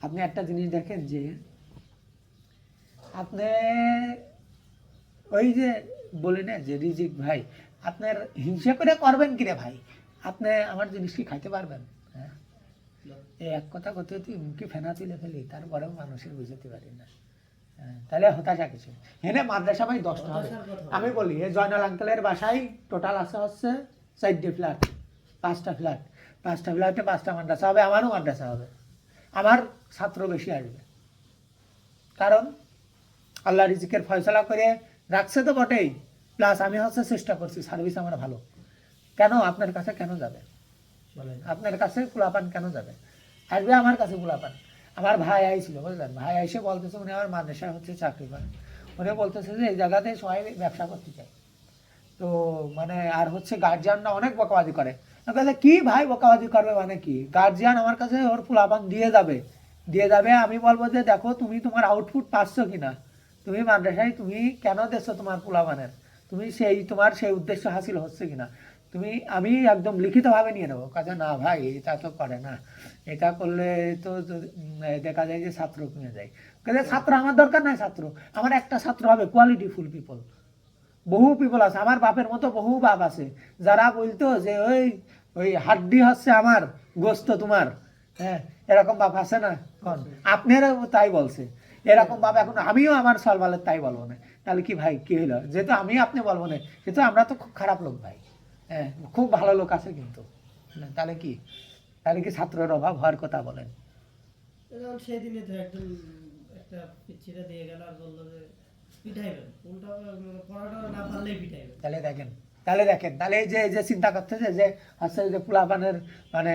আপনি একটা জিনিস দেখেন যে আপনি ওই যে বলি না যে রিজিক ভাই আপনার হিংসা করে করবেন কিরে ভাই, আপনি আমার জিনিস কি খাইতে পারবেন? হ্যাঁ, এই এক কথা করতে হতে মুখে ফেনা তুলে ফেলি, তারপরেও মানুষের বুঝতে পারি না। তাহলে হতাশা কিছু হেনে মাদ্রাসা ভাই 10টা হবে। আমি বলি এই জয়নাল আঙ্কেলের বাসায় টোটাল আছে হচ্ছে 4টে ফ্ল্যাট, 5টা ফ্ল্যাট, 5টা ফ্ল্যাটে 5টা মাদ্রাসা হবে, আমারও মাদ্রাসা হবে, আমার ছাত্র বেশি আসবে। কারণ আল্লাহ রিজিকের ফয়সলা করে রাখছে তো বটেই, প্লাস আমি হচ্ছে চেষ্টা করছি, সার্ভিস আমার ভালো। কেন আপনার কাছে কেন যাবে বলেন? আপনার কাছে পোলাপান কেন যাবে? আসবে আমার কাছে পোলাপান। আমার ভাই আইছিল বুঝলেন, ভাই এসে বলতেছে উনি আমার মাদ্রাসায় হচ্ছে চাকরি করেন, উনি বলতেছে যে এই জায়গাতে সবাই ব্যবসা করতে চায়, তো মানে আর হচ্ছে গার্জিয়ানরা অনেক বকাবাদি করে। বলে কি ভাই বকাবাদি করবে মানে কি, গার্জিয়ান আমার কাছে ওর পোলাপান দিয়ে যাবে, আমি বলবো যে দেখো তুমি তোমার আউটপুট পাচ্ছ কিনা, তুমি মাদ্রাসায় তুমি কেন দেখছো তোমার পোলাপানের, তুমি সেই তোমার সেই উদ্দেশ্য হাসিল হচ্ছে কিনা, তুমি আমি একদম লিখিতভাবে নিয়ে নেবো। কাজে না ভাই এটা তো করে না, এটা করলে তো দেখা যায় যে ছাত্র কমে যায়। কাজে ছাত্র আমার দরকার নাই, ছাত্র আমার একটা ছাত্র হবে কোয়ালিটিফুল পিপল। বহু পিপল আছে, আমার বাপের মতো বহু বাপ আছে যারা বলতো যে ওই ওই হাড্ডি হচ্ছে আমার, গোস্ত তোমার। হ্যাঁ, এরকম বাপ আছে না? কোন আপনারও তাই বলছে এরকম বাপ, এখন আমিও আমার সলবালের তাই বলবো না, তাহলে কি ভাই কি হলো, যেহেতু আমি আপনি বলবো না, কিন্তু আমরা তো খুব খারাপ লোক ভাই। হ্যাঁ, খুব ভালো লোক আছে কিন্তু, তাহলে কি, তাহলে কি ছাত্রের অভাব হওয়ার কথা বলেন? সেদিনে তো একদম একটা পিচ্ছিটা দিয়ে গেল আর বললো যে পিঠাইবেন, উল্টা পড়াটা না পারলেই পিঠাইবেন। তাহলে দেখেন, তাহলে এই যে চিন্তা করতেছে যে আচ্ছা যে পোলাপানের মানে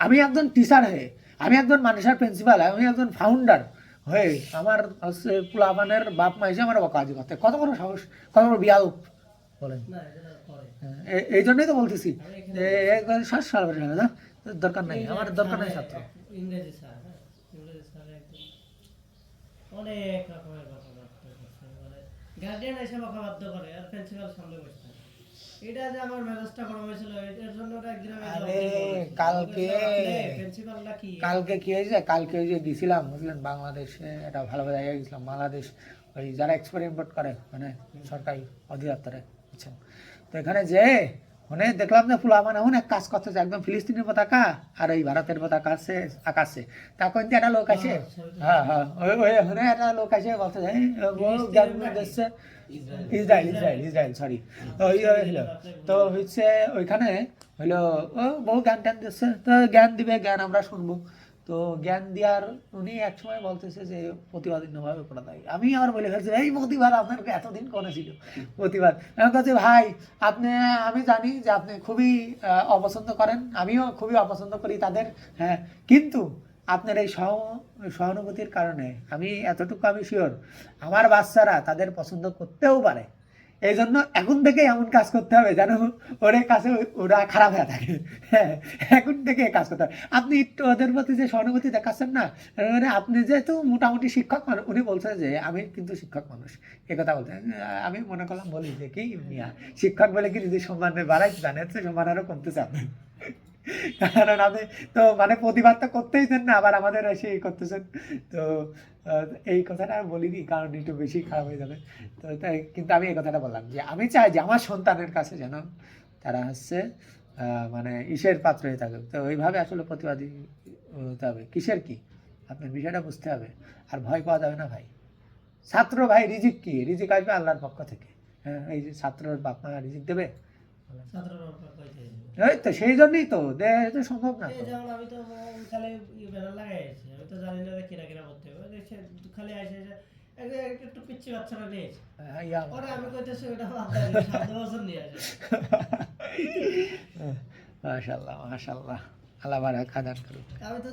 আমি একজন টিচার হয়ে, আমি একজন মানুষের প্রিন্সিপাল, আমি একজন ফাউন্ডার হয়ে আমার হচ্ছে পোলাপানের বাপ মা এসে আমার কাজ করতে কত বড় সাহস, কত বড় বিয়াল বলেন। এই জন্যই তো বলতেছি দরকার নাই, আমার দরকার নাই ছাত্র। ইংরেজি স্যার, ইংরেজি স্যার একদম অনেক রকমের কথাবার্তা করছে, মানে গার্ডিয়ান এসে বকাবাধ্য করে আর প্রিন্সিপাল সামনে বসে থাকে। এটা যে আমার মেজাজটা গরম হয়েছিল, এর জন্য একদিন আমি কালকে কি হয়েছে, কালকে ওই যে দিছিলাম বুঝলেন বাংলাদেশে একটা ভালো জায়গায় গেছিলাম, বাংলাদেশ ওই যারা এক্সপোর্ট ইম্পোর্ট করে মানে সরকারি অধিদপ্তরে, বুঝছেন, তো এখানে যে মানে দেখলাম যে ফুলামান এমন এক কাজ করতেছে, একদম ফিলিস্তিনের পতাকা আর ওই ভারতের পতাকা আছে আকাশে, তখন একটা লোক আছে, হ্যাঁ হ্যাঁ ওই ওখানে একটা লোক আছে বলতে দেখছে ইসরায়েল সরি, ওই হইলো তো হচ্ছে ওইখানে হইলো ও বহু জ্ঞান ট্যান দিচ্ছে, তো জ্ঞান দিবে, জ্ঞান আমরা শুনবো। তো জ্ঞান দেওয়ার উনি এক সময় বলতেছে যে প্রতিবাদীভাবে করা দেয়, আমি আবার বলে ফেলছি এই প্রতিবাদ আপনার এতদিন কোনে ছিল প্রতিবাদ, আমার কাছে ভাই আপনি, আমি জানি যে আপনি খুবই অপছন্দ করেন, আমিও খুবই অপছন্দ করি তাদের, হ্যাঁ, কিন্তু আপনার এই সহানুভূতির কারণে আমি এতটুকু আমি শিওর আমার বাচ্চারা তাদের পছন্দ করতেও পারে, এই জন্য এখন থেকে এমন কাজ করতে হবে যেন ওর কাছে ওরা খারাপ হয়ে থাকে। হ্যাঁ, এখন থেকে কাজ করতে হবে। আপনি একটু ওদের প্রতি যে সহানুভূতি দেখাচ্ছেন না, মানে আপনি যেহেতু মোটামুটি শিক্ষক মানুষ, উনি বলছেন যে আমি কিন্তু শিক্ষক মানুষ, এ কথা বলতে আমি মনে করলাম বলি যে কি মিয়া শিক্ষক বলে কি যদি সম্মান বাড়াই জানেন, সম্মান আরও কমতেছে আপনার, কারণ আপনি তো মানে প্রতিবাদ তো করতেই দেন না, আবার আমাদের এসে করতেছেন। তো এই কথাটা আমি বলিনি কারণ একটু বেশি খারাপ হয়ে যাবে। তো তাই কিন্তু আমি এই কথাটা বললাম যে আমি চাই যে আমার সন্তানের কাছে যেন তারা হচ্ছে মানে ঈশের পাত্র হয়ে থাকে, তো ওইভাবে আসলে প্রতিবাদী হতে হবে। কিসের কি আপনার বিষয়টা বুঝতে হবে, আর ভয় পাওয়া যাবে না ভাই। ছাত্র ভাই রিজিক কি, রিজিক আসবে আল্লাহর পক্ষ থেকে। হ্যাঁ, এই যে ছাত্রের বাপ মা রিজিক দেবে, এই তো সেই জন্যই তো তো সম্ভব না। যেমন আমি তো খালি ব্যানার লাগাই আছি, আমি তো জানি না যে কিনা কিনা করতে হবে, খালি আসে একটু পিচ্ছি বাচ্চারা নিয়ে ওরা আমি কইতেছি ওটা 7 বছর নিয়ে আসে। মাশাআল্লাহ মাশাআল্লাহ, আল্লাহ বারাকা দান করুক। আমি তো